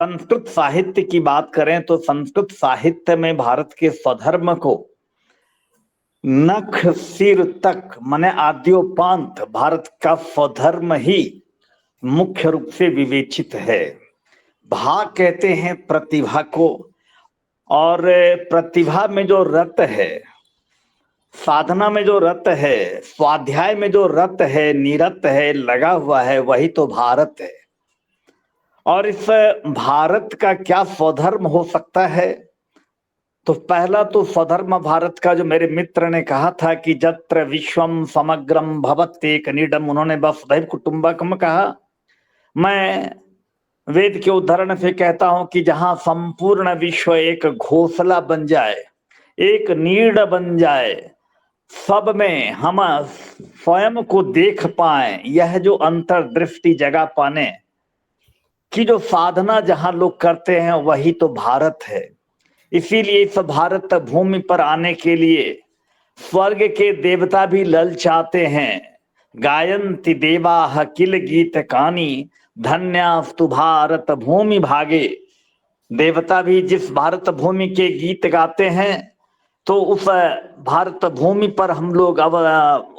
संस्कृत साहित्य की बात करें तो संस्कृत साहित्य में भारत के स्वधर्म को नख सिर तक माने आद्योपांत भारत का स्वधर्म ही मुख्य रूप से विवेचित है। भा कहते हैं प्रतिभा को, और प्रतिभा में जो रत है, साधना में जो रत है, स्वाध्याय में जो रत है, निरत है, लगा हुआ है, वही तो भारत है। और इस भारत का क्या स्वधर्म हो सकता है? तो पहला तो स्वधर्म भारत का जो मेरे मित्र ने कहा था कि जत्र विश्वम समग्रम भवत्येक नीडम, उन्होंने वसुधैव कुटुंबकम कहा। मैं वेद के उदाहरण से कहता हूं कि जहां संपूर्ण विश्व एक घोंसला बन जाए, एक नीड बन जाए, सब में हम स्वयं को देख पाए, यह जो अंतर्दृष्टि जगा पाने की जो साधना जहां लोग करते हैं, वही तो भारत है। इसीलिए इस भारत भूमि पर आने के लिए स्वर्ग के देवता भी ललचाते हैं। गायन्ति देवाः किल गीत कानी धन्यास्तु भारत भूमि भागे। देवता भी जिस भारत भूमि के गीत गाते हैं, तो उस भारत भूमि पर हम लोग अब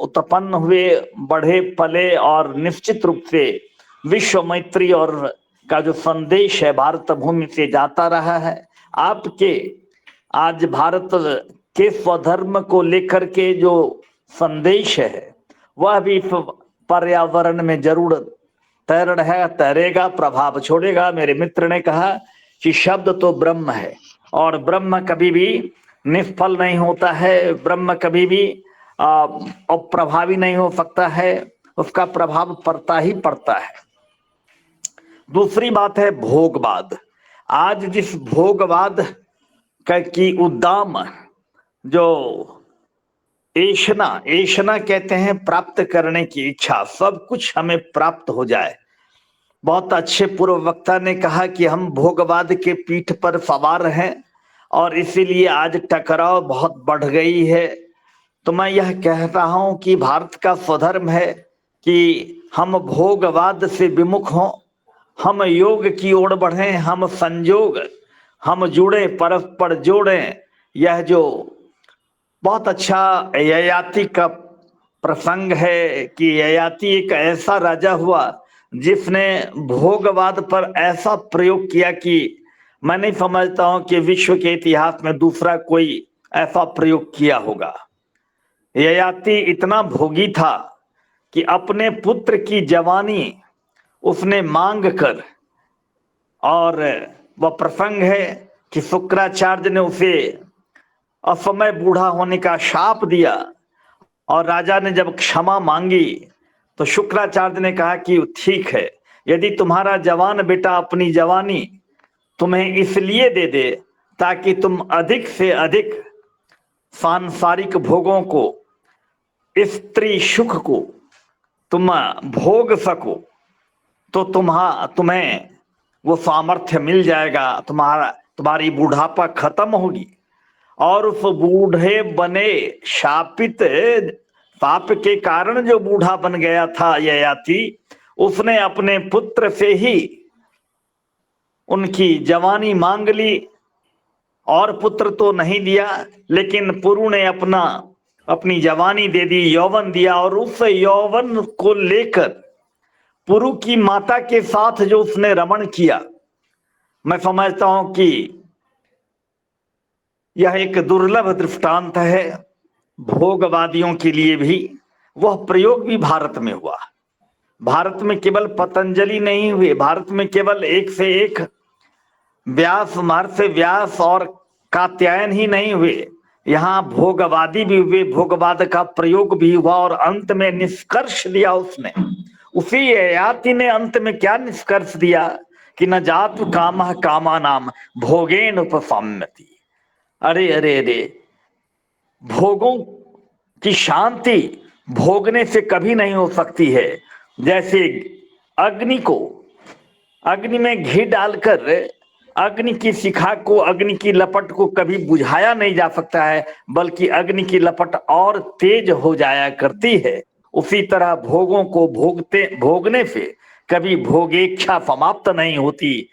उत्पन्न हुए, बढ़े, पले, और निश्चित रूप से विश्व मैत्री और का जो संदेश है भारत भूमि से जाता रहा है। आपके आज भारत के स्वधर्म को लेकर के जो संदेश है, वह भी पर्यावरण में जरूर तैरण है, तैरेगा, प्रभाव छोड़ेगा। मेरे मित्र ने कहा कि शब्द तो ब्रह्म है, और ब्रह्म कभी भी निष्फल नहीं होता है, ब्रह्म कभी भी अप्रभावी नहीं हो सकता है, उसका प्रभाव पड़ता ही पड़ता है। दूसरी बात है भोगवाद। आज जिस भोगवाद की उद्दाम जो ऐशना कहते हैं, प्राप्त करने की इच्छा, सब कुछ हमें प्राप्त हो जाए। बहुत अच्छे पूर्व वक्ता ने कहा कि हम भोगवाद के पीठ पर सवार हैं और इसीलिए आज टकराव बहुत बढ़ गई है। तो मैं यह कहता हूं कि भारत का स्वधर्म है कि हम भोगवाद से विमुख हों, हम योग की ओर बढ़ें, हम संयोग, हम जुड़े, परस्पर जोड़ें। यह जो बहुत अच्छा ययाति का प्रसंग है कि ययाति एक ऐसा राजा हुआ जिसने भोगवाद पर ऐसा प्रयोग किया कि मैं नहीं समझता हूं कि विश्व के इतिहास में दूसरा कोई ऐसा प्रयोग किया होगा। ययाति इतना भोगी था कि अपने पुत्र की जवानी उसने मांग कर, और वह प्रसंग है कि शुक्राचार्य ने उसे असमय बूढ़ा होने का शाप दिया, और राजा ने जब क्षमा मांगी तो शुक्राचार्य ने कहा कि ठीक है, यदि तुम्हारा जवान बेटा अपनी जवानी तुम्हें इसलिए दे दे ताकि तुम अधिक से अधिक सांसारिक भोगों को, स्त्री सुख को तुम भोग सको, तो तुम्हें वो सामर्थ्य मिल जाएगा, तुम्हारी बुढ़ापा खत्म होगी। और उस बूढ़े बने शापित पाप के कारण जो बूढ़ा बन गया था ययाति, उसने अपने पुत्र से ही उनकी जवानी मांग ली, और पुत्र तो नहीं दिया, लेकिन पुरु ने अपनी जवानी दे दी, यौवन दिया, और उस यौवन को लेकर पुरु की माता के साथ जो उसने रमण किया, मैं समझता हूं कि यह एक दुर्लभ दृष्टांत है भोगवादियों के लिए भी। वह प्रयोग भी भारत में हुआ। भारत में केवल पतंजलि नहीं हुए, भारत में केवल एक से एक व्यास, महर्षि व्यास और कात्यायन ही नहीं हुए, यहाँ भोगवादी भी हुए, भोगवाद का प्रयोग भी हुआ, और अंत में निष्कर्ष दिया उसने। उसी ययाति ने अंत में क्या निष्कर्ष दिया कि न जातु कामः कामानाम भोगेन उपसाम्यति। अरे अरे अरे, भोगों की शांति भोगने से कभी नहीं हो सकती है। जैसे अग्नि में घी डालकर अग्नि की शिखा को, अग्नि की लपट को कभी बुझाया नहीं जा सकता है, बल्कि अग्नि की लपट और तेज हो जाया करती है। उसी तरह भोगों को भोगने से कभी भोगेच्छा समाप्त नहीं होती।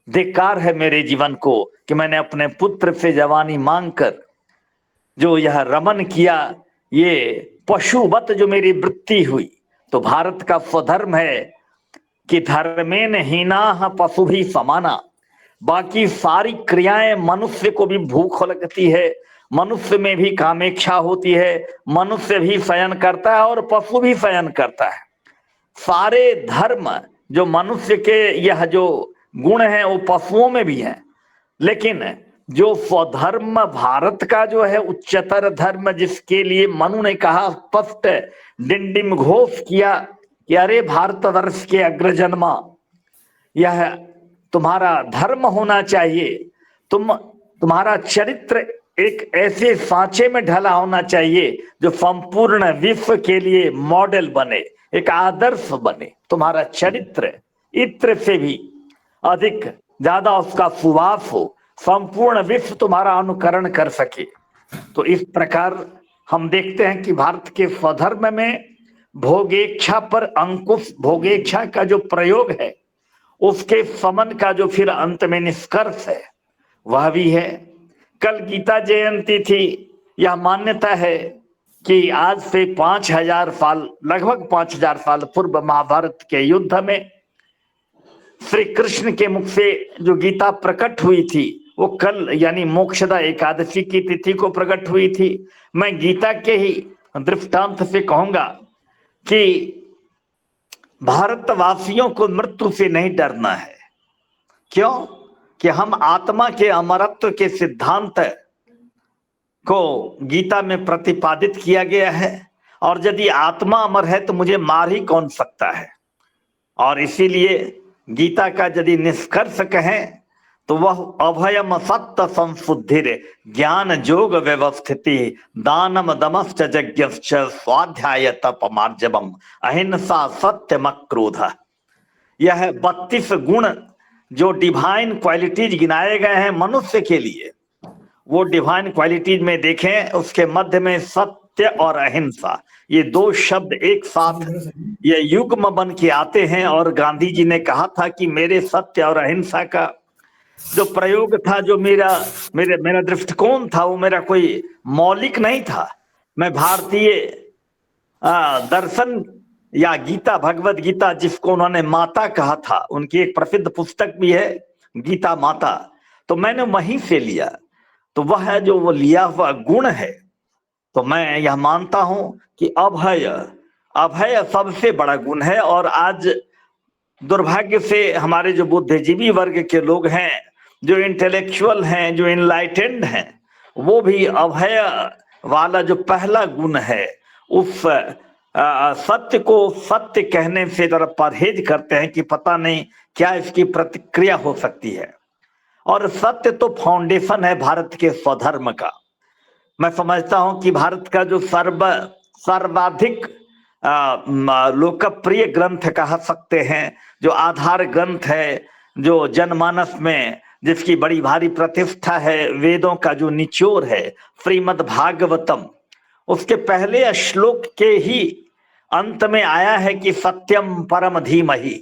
धिक्कार है मेरे जीवन को कि मैंने अपने पुत्र से जवानी मांगकर जो यह रमन किया, ये पशुवत जो मेरी वृत्ति हुई। तो भारत का स्वधर्म है कि धर्मेन हीना पशु भी समाना। बाकी सारी क्रियाएं, मनुष्य को भी भूख लगती है, मनुष्य में भी कामेच्छा होती है, मनुष्य भी शयन करता है और पशु भी शयन करता है। सारे धर्म जो मनुष्य के यह जो गुण है वो पशुओं में भी है, लेकिन जो स्वधर्म भारत का जो है उच्चतर धर्म, जिसके लिए मनु ने कहा, स्पष्ट डिंडिम घोष किया कि अरे भारतवर्ष के अग्रजन्मा, यह तुम्हारा धर्म होना चाहिए, तुम्हारा चरित्र एक ऐसे सांचे में ढला होना चाहिए जो संपूर्ण विश्व के लिए मॉडल बने, एक आदर्श बने। तुम्हारा चरित्र इत्र से भी अधिक ज्यादा उसका सुवास हो, संपूर्ण विश्व तुम्हारा अनुकरण कर सके। तो इस प्रकार हम देखते हैं कि भारत के स्वधर्म में भोगेच्छा पर अंकुश, भोगेच्छा का जो प्रयोग है उसके समन का जो फिर अंत में निष्कर्ष है वह भी है। कल गीता जयंती थी। यह मान्यता है कि आज से 5000 साल, लगभग 5000 साल पूर्व महाभारत के युद्ध में श्री कृष्ण के मुख से जो गीता प्रकट हुई थी वो कल यानी मोक्षदा एकादशी की तिथि को प्रकट हुई थी। मैं गीता के ही दृष्टांत से कहूंगा कि भारतवासियों को मृत्यु से नहीं डरना है। क्यों? कि हम आत्मा के अमरत्व के सिद्धांत को गीता में प्रतिपादित किया गया है, और यदि आत्मा अमर है तो मुझे मार ही कौन सकता है। और इसीलिए गीता का यदि निष्कर्ष कहें तो वह अभयम सत्य संशुद्धिर ज्ञान जोग व्यवस्थिति दानम दमश्च यज्ञश्च स्वाध्याय तपमार्जवम अहिंसा सत्यम क्रोध। यह 32 गुण जो डिवाइन क्वालिटीज गिनाए गए हैं मनुष्य के लिए, वो डिवाइन क्वालिटीज में देखें उसके मध्य में सत्य और अहिंसा, ये दो शब्द एक साथ ये युग्म बन के आते हैं। और गांधी जी ने कहा था कि मेरे सत्य और अहिंसा का जो प्रयोग था, जो मेरा दृष्टिकोण था, वो मेरा कोई मौलिक नहीं था। मैं भारतीय दर्शन या गीता, भगवत गीता, जिसको उन्होंने माता कहा था, उनकी एक प्रसिद्ध पुस्तक भी है गीता माता, तो मैंने वहीं से लिया। तो वह जो वो लिया हुआ गुण है, तो मैं यह मानता हूं कि अभय सबसे बड़ा गुण है। और आज दुर्भाग्य से हमारे जो बुद्धिजीवी वर्ग के लोग हैं, जो इंटेलेक्चुअल हैं, जो इनलाइटेंड हैं, वो भी अभय वाला जो पहला गुण है उस सत्य को सत्य कहने से जरा परहेज करते हैं कि पता नहीं क्या इसकी प्रतिक्रिया हो सकती है। और सत्य तो फाउंडेशन है भारत के स्वधर्म का। मैं समझता हूं कि भारत का जो सर्वाधिक लोकप्रिय ग्रंथ कह सकते हैं, जो आधार ग्रंथ है, जो जनमानस में जिसकी बड़ी भारी प्रतिष्ठा है, वेदों का जो निचोड़ है श्रीमद् भागवतम, उसके पहले श्लोक के ही अंत में आया है कि सत्यम परम धीमहि,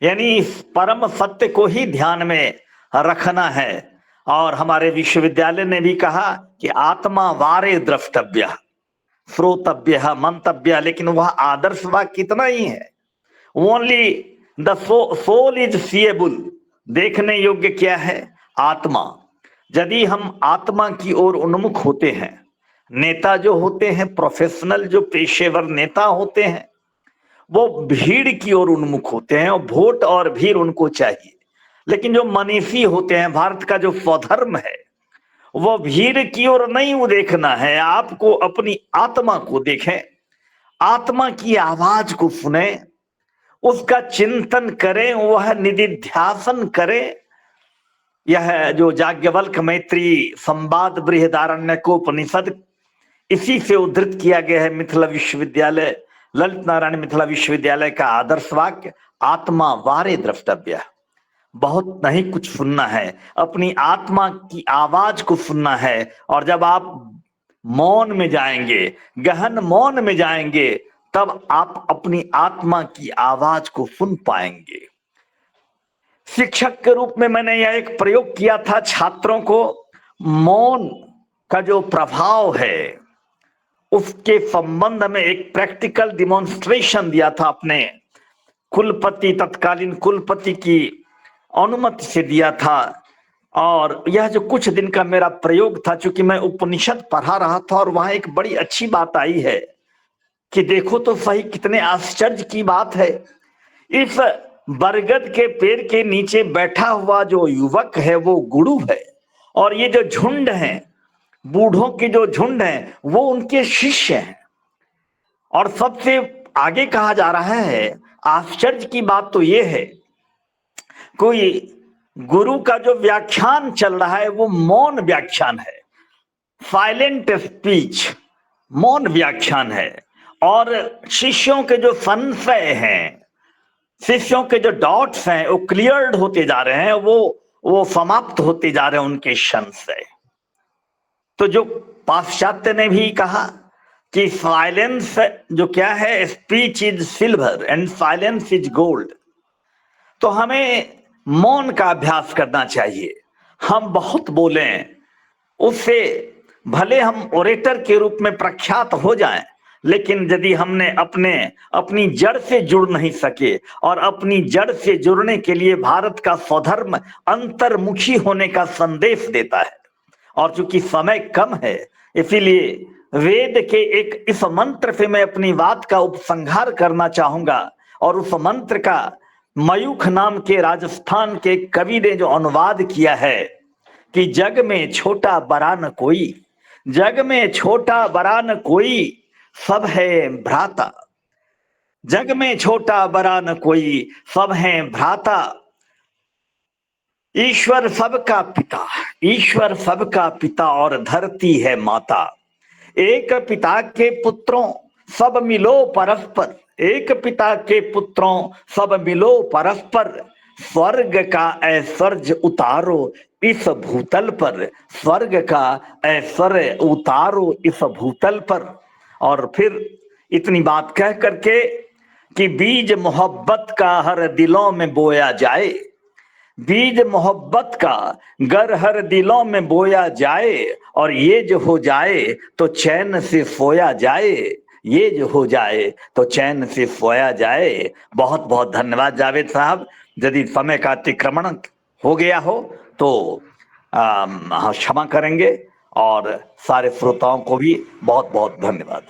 यानी परम सत्य को ही ध्यान में रखना है। और हमारे विश्वविद्यालय ने भी कहा कि आत्मा वारे द्रष्टव्य श्रोतव्य मंतव्य, लेकिन वह आदर्श वाक्य कितना ही है, ओनली द सोल इज सीएबल, देखने योग्य क्या है आत्मा। यदि हम आत्मा की ओर उन्मुख होते हैं, नेता जो होते हैं, प्रोफेशनल जो पेशेवर नेता होते हैं, वो भीड़ की ओर उन्मुख होते हैं और वोट और भीड़ उनको चाहिए। लेकिन जो मनीषी होते हैं, भारत का जो स्वधर्म है, वो भीड़ की ओर नहीं वो देखना है, आपको अपनी आत्मा को देखें, आत्मा की आवाज को सुने, उसका चिंतन करें, वह निधिध्यासन करें। यह जो याज्ञवल्क मैत्री संवाद बृहदारण्यकोपनिषद, इसी से उद्धृत किया गया है मिथिला विश्वविद्यालय, ललित नारायण मिथिला विश्वविद्यालय का आदर्श वाक्य, आत्मा वारे द्रष्टव्य। बहुत नहीं कुछ सुनना है, अपनी आत्मा की आवाज को सुनना है। और जब आप मौन में जाएंगे, गहन मौन में जाएंगे, तब आप अपनी आत्मा की आवाज को सुन पाएंगे। शिक्षक के रूप में मैंने यह एक प्रयोग किया था छात्रों को मौन का जो प्रभाव है उसके संबंध में एक प्रैक्टिकल डिमॉन्स्ट्रेशन दिया था। अपने कुलपति, तत्कालीन कुलपति की अनुमति से दिया था। और यह जो कुछ दिन का मेरा प्रयोग था, चूंकि मैं उपनिषद पढ़ा रहा था और वहां एक बड़ी अच्छी बात आई है कि देखो तो सही कितने आश्चर्य की बात है। इस बरगद के पेड़ के नीचे बैठा हुआ जो युवक है वो गुरु है, और ये जो झुंड है, बूढ़ों के जो झुंड है, वो उनके शिष्य हैं। और सबसे आगे कहा जा रहा है, आश्चर्य की बात तो ये है, कोई गुरु का जो व्याख्यान चल रहा है वो मौन व्याख्यान है, साइलेंट स्पीच, मौन व्याख्यान है। और शिष्यों के जो संशय हैं, शिष्यों के जो डाउट्स हैं वो क्लियर्ड होते जा रहे हैं, वो समाप्त होते जा रहे हैं उनके संशय। तो जो पाश्चात्य ने भी कहा कि साइलेंस जो क्या है, speech is silver and silence is gold. तो हमें मौन का अभ्यास करना चाहिए। हम बहुत बोलें, उससे भले हम ओरेटर के रूप में प्रख्यात हो जाएं, लेकिन यदि हमने अपनी जड़ से जुड़ नहीं सके, और अपनी जड़ से जुड़ने के लिए भारत का स्वधर्म अंतर्मुखी होने का संदेश देता है, और चूंकि समय कम है इसीलिए वेद के एक इस मंत्र से मैं अपनी बात का उपसंहार करना चाहूंगा। और उस मंत्र का मयूख नाम के राजस्थान के कवि ने जो अनुवाद किया है कि जग में छोटा बड़ा न कोई, जग में छोटा बड़ा न कोई, सब है भ्राता। जग में छोटा बड़ा न कोई, सब है भ्राता। ईश्वर सबका पिता, ईश्वर सबका पिता और धरती है माता। एक पिता के पुत्रों सब मिलो परस्पर, एक पिता के पुत्रों सब मिलो परस्पर। स्वर्ग का ऐश्वर्य उतारो इस भूतल पर, स्वर्ग का ऐश्वर्य उतारो इस भूतल पर। और फिर इतनी बात कह करके कि बीज मोहब्बत का हर दिलों में बोया जाए, बीज मोहब्बत का गर हर दिलों में बोया जाए, और ये जो हो जाए तो चैन से सोया जाए, ये जो हो जाए तो चैन से सोया जाए। बहुत बहुत धन्यवाद जावेद साहब। यदि समय का अतिक्रमण हो गया हो तो क्षमा करेंगे, और सारे श्रोताओं को भी बहुत बहुत धन्यवाद।